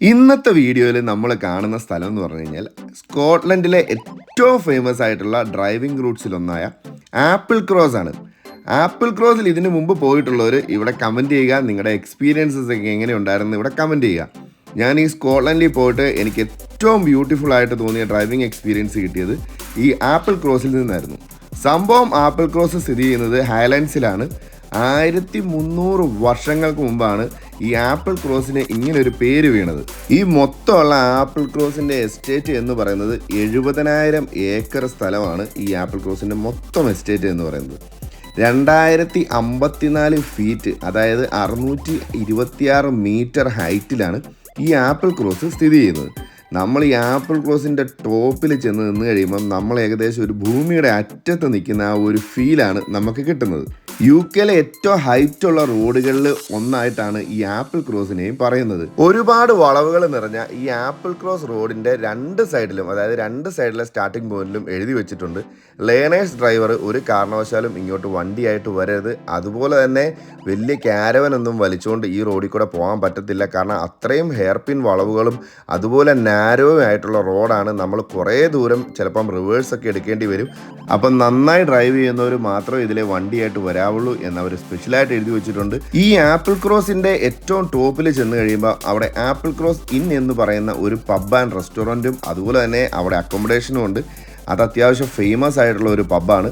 ഇന്നത്തെ വീഡിയോയിൽ നമ്മൾ കാണുന്ന സ്ഥലം എന്ന് പറഞ്ഞു കഴിഞ്ഞാൽ സ്കോട്ട്ലൻഡിലെ ഏറ്റവും ഫേമസ് ആയിട്ടുള്ള ഡ്രൈവിംഗ് റൂട്ട്സിലൊന്നായ ആപ്പിൾ ക്രോസ് ആണ്. ആപ്പിൾ ക്രോസിൽ ഇതിനു മുമ്പ് പോയിട്ടുള്ളവർ ഇവിടെ കമൻറ്റ് ചെയ്യുക, നിങ്ങളുടെ എക്സ്പീരിയൻസസ് ഒക്കെ എങ്ങനെ ഉണ്ടായിരുന്നു ഇവിടെ കമൻറ്റ് ചെയ്യുക. ഞാൻ ഈ സ്കോട്ട്ലൻഡിൽ പോയിട്ട് എനിക്ക് ഏറ്റവും ബ്യൂട്ടിഫുൾ ആയിട്ട് തോന്നിയ ഡ്രൈവിംഗ് എക്സ്പീരിയൻസ് കിട്ടിയത് ഈ ആപ്പിൾ ക്രോസിൽ നിന്നായിരുന്നു. സംഭവം ആപ്പിൾ ക്രോസ് സ്ഥിതി ചെയ്യുന്നത് ഹൈലാൻഡ്സിലാണ്. 1300 വർഷങ്ങൾക്ക് മുമ്പാണ് ഈ ആപ്പിൾ ക്രോസിന് ഇങ്ങനൊരു പേര് വീണത്. ഈ മൊത്തമുള്ള ആപ്പിൾ ക്രോസിൻ്റെ എസ്റ്റേറ്റ് എന്ന് പറയുന്നത് 70,000 ഏക്കർ സ്ഥലമാണ് ഈ ആപ്പിൾ ക്രോസിൻ്റെ മൊത്തം എസ്റ്റേറ്റ് എന്ന് പറയുന്നത്. 2054 ഫീറ്റ്, അതായത് 626 മീറ്റർ ഹൈറ്റിലാണ് ഈ ആപ്പിൾ ക്രോസ് സ്ഥിതി ചെയ്യുന്നത്. നമ്മൾ ഈ ആപ്പിൾ ക്രോസിൻ്റെ ടോപ്പിൽ ചെന്ന് നിന്ന് കഴിയുമ്പം നമ്മൾ ഏകദേശം ഒരു ഭൂമിയുടെ അറ്റത്ത് നിൽക്കുന്ന ആ ഒരു ഫീലാണ് നമുക്ക് കിട്ടുന്നത്. UK ഏറ്റവും ഹൈറ്റുള്ള റോഡുകളിൽ ഒന്നായിട്ടാണ് ഈ ആപ്പിൾ ക്രോസിനെയും പറയുന്നത്. ഒരുപാട് വളവുകൾ നിറഞ്ഞ ഈ ആപ്പിൾ ക്രോസ് റോഡിൻ്റെ രണ്ട് സൈഡിലും, അതായത് രണ്ട് സൈഡിലെ സ്റ്റാർട്ടിംഗ് പോയിന്റിലും എഴുതി വെച്ചിട്ടുണ്ട്, ലേണേഴ്സ് ഡ്രൈവർ ഒരു കാരണവശാലും ഇങ്ങോട്ട് വണ്ടിയായിട്ട് വരരുത്. അതുപോലെ തന്നെ വലിയ ക്യാരവനൊന്നും വലിച്ചുകൊണ്ട് ഈ റോഡിൽ കൂടെ പോകാൻ പറ്റത്തില്ല. കാരണം അത്രയും ഹെയർപിൻ വളവുകളും അതുപോലെ നാരോയും ആയിട്ടുള്ള റോഡാണ്. നമ്മൾ കുറേ ദൂരം ചിലപ്പം റിവേഴ്സൊക്കെ എടുക്കേണ്ടി വരും. അപ്പം നന്നായി ഡ്രൈവ് ചെയ്യുന്നവർ മാത്രമേ ഇതിലെ വണ്ടിയായിട്ട് വരാവുള്ളൂ എന്നവർ സ്പെഷ്യലായിട്ട് എഴുതി വെച്ചിട്ടുണ്ട്. ഈ ആപ്പിൾ ക്രോസിൻ്റെ ഏറ്റവും ടോപ്പിൽ ചെന്ന് കഴിയുമ്പോൾ അവിടെ ആപ്പിൾ ക്രോസ് ഇൻ എന്ന് പറയുന്ന ഒരു പബ് ആൻഡ് റെസ്റ്റോറൻറ്റും അതുപോലെ തന്നെ അവിടെ അക്കോമഡേഷനും ഉണ്ട്. അത് അത്യാവശ്യം ഫേമസ് ആയിട്ടുള്ള ഒരു പബ്ബാണ്.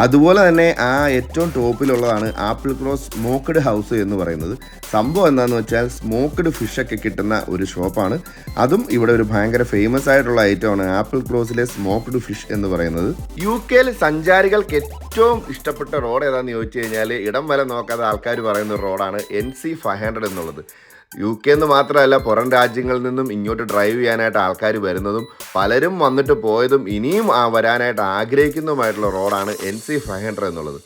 അതുപോലെ തന്നെ ആ ഏറ്റവും ടോപ്പിലുള്ളതാണ് ആപ്പിൾ ക്രോസ് സ്മോക്ക്ഡ് ഹൗസ് എന്ന് പറയുന്നത്. സംഭവം എന്താണെന്ന് വെച്ചാൽ സ്മോക്ക്ഡ് ഫിഷൊക്കെ കിട്ടുന്ന ഒരു ഷോപ്പാണ്. അതും ഇവിടെ ഒരു ഭയങ്കര ഫേമസ് ആയിട്ടുള്ള ഐറ്റമാണ് ആപ്പിൾ ക്രോസിലെ സ്മോക്ക്ഡ് ഫിഷ് എന്ന് പറയുന്നത്. UK സഞ്ചാരികൾക്ക് ഏറ്റവും ഇഷ്ടപ്പെട്ട റോഡ് ഏതാണെന്ന് ചോദിച്ചു കഴിഞ്ഞാൽ ഇടം വരെ നോക്കാതെ ആൾക്കാർ പറയുന്ന ഒരു റോഡാണ് NC500 എന്നുള്ളത്. UK എന്ന് മാത്രമല്ല, പുറം രാജ്യങ്ങളിൽ നിന്നും ഇങ്ങോട്ട് ഡ്രൈവ് ചെയ്യാനായിട്ട് ആൾക്കാർ വരുന്നതും പലരും വന്നിട്ട് പോയതും ഇനിയും വരാനായിട്ട് ആഗ്രഹിക്കുന്നതുമായിട്ടുള്ള റോഡാണ് NC500 എന്നുള്ളത്.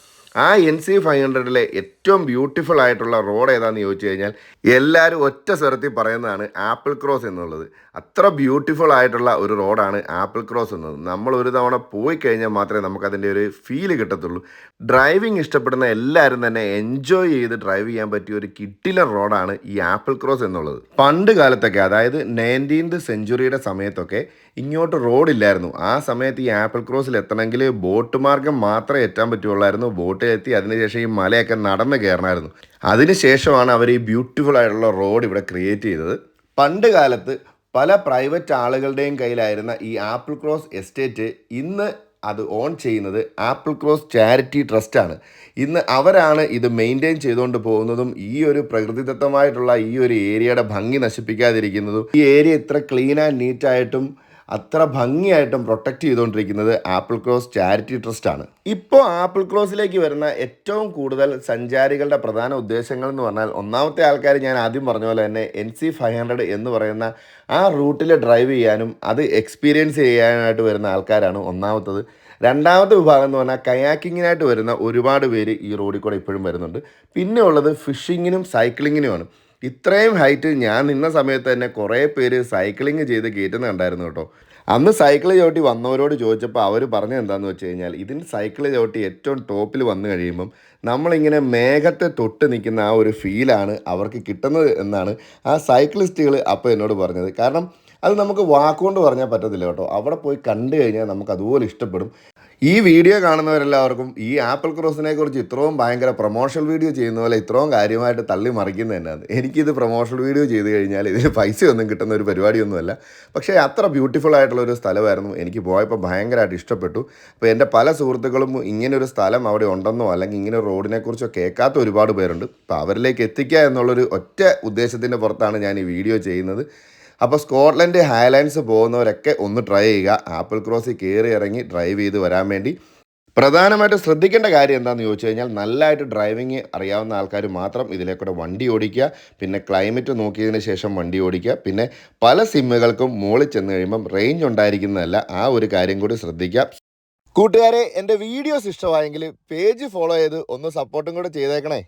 ആ NC500 ഏറ്റവും ബ്യൂട്ടിഫുൾ ആയിട്ടുള്ള റോഡ് ഏതാണെന്ന് ചോദിച്ചു കഴിഞ്ഞാൽ എല്ലാവരും ഒറ്റ സ്വരത്തിൽ പറയുന്നതാണ് ആപ്പിൾ ക്രോസ് എന്നുള്ളത്. അത്ര ബ്യൂട്ടിഫുൾ ആയിട്ടുള്ള ഒരു റോഡാണ് ആപ്പിൾ ക്രോസ് എന്നത്. നമ്മൾ ഒരു തവണ പോയി കഴിഞ്ഞാൽ മാത്രമേ നമുക്കതിൻ്റെ ഒരു ഫീല് കിട്ടത്തുള്ളൂ. ഡ്രൈവിംഗ് ഇഷ്ടപ്പെടുന്ന എല്ലാവരും തന്നെ എൻജോയ് ചെയ്ത് ഡ്രൈവ് ചെയ്യാൻ പറ്റിയ ഒരു കിട്ടിലർ റോഡാണ് ഈ ആപ്പിൾ ക്രോസ് എന്നുള്ളത്. പണ്ട് കാലത്തൊക്കെ, അതായത് 19th സെഞ്ച്വറിയുടെ സമയത്തൊക്കെ ഇങ്ങോട്ട് റോഡില്ലായിരുന്നു. ആ സമയത്ത് ഈ ആപ്പിൾ ക്രോസിൽ എത്തണമെങ്കിൽ ബോട്ട് മാർഗം മാത്രമേ എത്താൻ പറ്റുള്ളായിരുന്നു. ബോട്ടിലെത്തി അതിനുശേഷം ഈ മലയൊക്കെ നടന്ന് കയറണമായിരുന്നു. അതിനുശേഷമാണ് അവർ ഈ ബ്യൂട്ടിഫുൾ ആയിട്ടുള്ള റോഡ് ഇവിടെ ക്രിയേറ്റ് ചെയ്തത്. പണ്ട് കാലത്ത് പല പ്രൈവറ്റ് ആളുകളുടെയും കയ്യിലായിരുന്ന ഈ ആപ്പിൾ ക്രോസ് എസ്റ്റേറ്റ് ഇന്ന് അത് ഓൺ ചെയ്യുന്നത് ആപ്പിൾ ക്രോസ് ചാരിറ്റി ട്രസ്റ്റാണ്. ഇന്ന് അവരാണ് ഇത് മെയിൻറ്റെയിൻ ചെയ്തുകൊണ്ട് പോകുന്നതും ഈ ഒരു പ്രകൃതിദത്തമായിട്ടുള്ള ഈ ഒരു ഏരിയയുടെ ഭംഗി നശിപ്പിക്കാതിരിക്കുന്നതും ഈ ഏരിയ ഇത്ര ക്ലീൻ ആൻഡ് നീറ്റായിട്ടും അത്ര ഭംഗിയായിട്ടും പ്രൊട്ടക്റ്റ് ചെയ്തുകൊണ്ടിരിക്കുന്നത് ആപ്പിൾ ക്രോസ് ചാരിറ്റി ട്രസ്റ്റാണ്. ഇപ്പോൾ ആപ്പിൾ ക്രോസിലേക്ക് വരുന്ന ഏറ്റവും കൂടുതൽ സഞ്ചാരികളുടെ പ്രധാന ഉദ്ദേശങ്ങൾ എന്ന് പറഞ്ഞാൽ, ഒന്നാമത്തെ ആൾക്കാർ ഞാൻ ആദ്യം പറഞ്ഞ പോലെ തന്നെ NC500 എന്ന് പറയുന്ന ആ റൂട്ടിൽ ഡ്രൈവ് ചെയ്യാനും അത് എക്സ്പീരിയൻസ് ചെയ്യാനായിട്ട് വരുന്ന ആൾക്കാരാണ് ഒന്നാമത്തത്. രണ്ടാമത്തെ വിഭാഗം എന്ന് പറഞ്ഞാൽ കയാക്കിങ്ങിനായിട്ട് വരുന്ന ഒരുപാട് പേര് ഈ റോഡിൽ കൂടെ ഇപ്പോഴും വരുന്നുണ്ട്. പിന്നെ ഉള്ളത് ഫിഷിങ്ങിനും സൈക്ലിങ്ങിനുമാണ്. ഇത്രയും ഹൈറ്റ് ഞാൻ നിന്ന സമയത്ത് തന്നെ കുറേ പേര് സൈക്ലിങ് ചെയ്ത് കയറ്റുന്ന കണ്ടായിരുന്നു കേട്ടോ. അന്ന് സൈക്കിൾ ചവിട്ടി വന്നവരോട് ചോദിച്ചപ്പോൾ അവർ പറഞ്ഞത് എന്താണെന്ന് വെച്ച് കഴിഞ്ഞാൽ, ഇതിന് സൈക്കിൾ ചവിട്ടി ഏറ്റവും ടോപ്പിൽ വന്നു കഴിയുമ്പം നമ്മളിങ്ങനെ മേഘത്തെ തൊട്ട് നിൽക്കുന്ന ആ ഒരു ഫീലാണ് അവർക്ക് കിട്ടുന്നത് എന്നാണ് ആ സൈക്ലിസ്റ്റുകൾ അപ്പോൾ എന്നോട് പറഞ്ഞത്. കാരണം അത് നമുക്ക് വാക്കുകൊണ്ട് പറഞ്ഞാൽ പറ്റത്തില്ല കേട്ടോ. അവിടെ പോയി കണ്ടു കഴിഞ്ഞാൽ നമുക്ക് അതുപോലെ ഇഷ്ടപ്പെടും. ഈ വീഡിയോ കാണുന്നവരെല്ലാവർക്കും ഈ ആപ്പിൾ ക്രോസിനെ കുറിച്ച് ഇത്രയും ഭയങ്കര പ്രൊമോഷണൽ വീഡിയോ ചെയ്യുന്ന പോലെ ഇത്രയും കാര്യമായിട്ട് തള്ളി മറിക്കുന്നത് തന്നെയാണ്. എനിക്കിത് പ്രൊമോഷണൽ വീഡിയോ ചെയ്ത് കഴിഞ്ഞാൽ ഇതിന് പൈസയൊന്നും കിട്ടുന്ന ഒരു പരിപാടിയൊന്നുമല്ല. പക്ഷേ അത്ര ബ്യൂട്ടിഫുൾ ആയിട്ടുള്ളൊരു സ്ഥലമായിരുന്നു. എനിക്ക് പോയപ്പോൾ ഭയങ്കരമായിട്ട് ഇഷ്ടപ്പെട്ടു. അപ്പോൾ എൻ്റെ പല സുഹൃത്തുക്കളും ഇങ്ങനൊരു സ്ഥലം അവിടെ ഉണ്ടെന്നോ അല്ലെങ്കിൽ ഇങ്ങനെ റോഡിനെക്കുറിച്ചോ കേൾക്കാത്ത ഒരുപാട് പേരുണ്ട്. അപ്പോൾ അവരിലേക്ക് എത്തിക്കുക എന്നുള്ളൊരു ഒറ്റ ഉദ്ദേശത്തിൻ്റെ പുറത്താണ് ഞാൻ ഈ വീഡിയോ ചെയ്യുന്നത്. അപ്പോൾ സ്കോട്ട്ലൻഡ് ഹൈലാൻഡ്സ് പോകുന്നവരൊക്കെ ഒന്ന് ട്രൈ ചെയ്യുക, ആപ്പിൾ ക്രോസിൽ കയറി ഇറങ്ങി ഡ്രൈവ് ചെയ്ത് വരാൻ വേണ്ടി. പ്രധാനമായിട്ടും ശ്രദ്ധിക്കേണ്ട കാര്യം എന്താണെന്ന് ചോദിച്ചു കഴിഞ്ഞാൽ, നല്ലതായിട്ട് ഡ്രൈവിങ് അറിയാവുന്ന ആൾക്കാർ മാത്രം ഇതിലേക്കൂടെ വണ്ടി ഓടിക്കുക. പിന്നെ ക്ലൈമറ്റ് നോക്കിയതിന് ശേഷം വണ്ടി ഓടിക്കുക. പിന്നെ പല സിമ്മുകൾക്കും മുകളിൽ ചെന്ന് കഴിയുമ്പം റേഞ്ച് ഉണ്ടായിരിക്കുന്നതല്ല, ആ ഒരു കാര്യം കൂടി ശ്രദ്ധിക്കുക. കൂട്ടുകാരെ, എൻ്റെ വീഡിയോസ് ഇഷ്ടമായെങ്കിൽ പേജ് ഫോളോ ചെയ്ത് ഒന്ന് സപ്പോർട്ടും കൂടെ ചെയ്തേക്കണേ.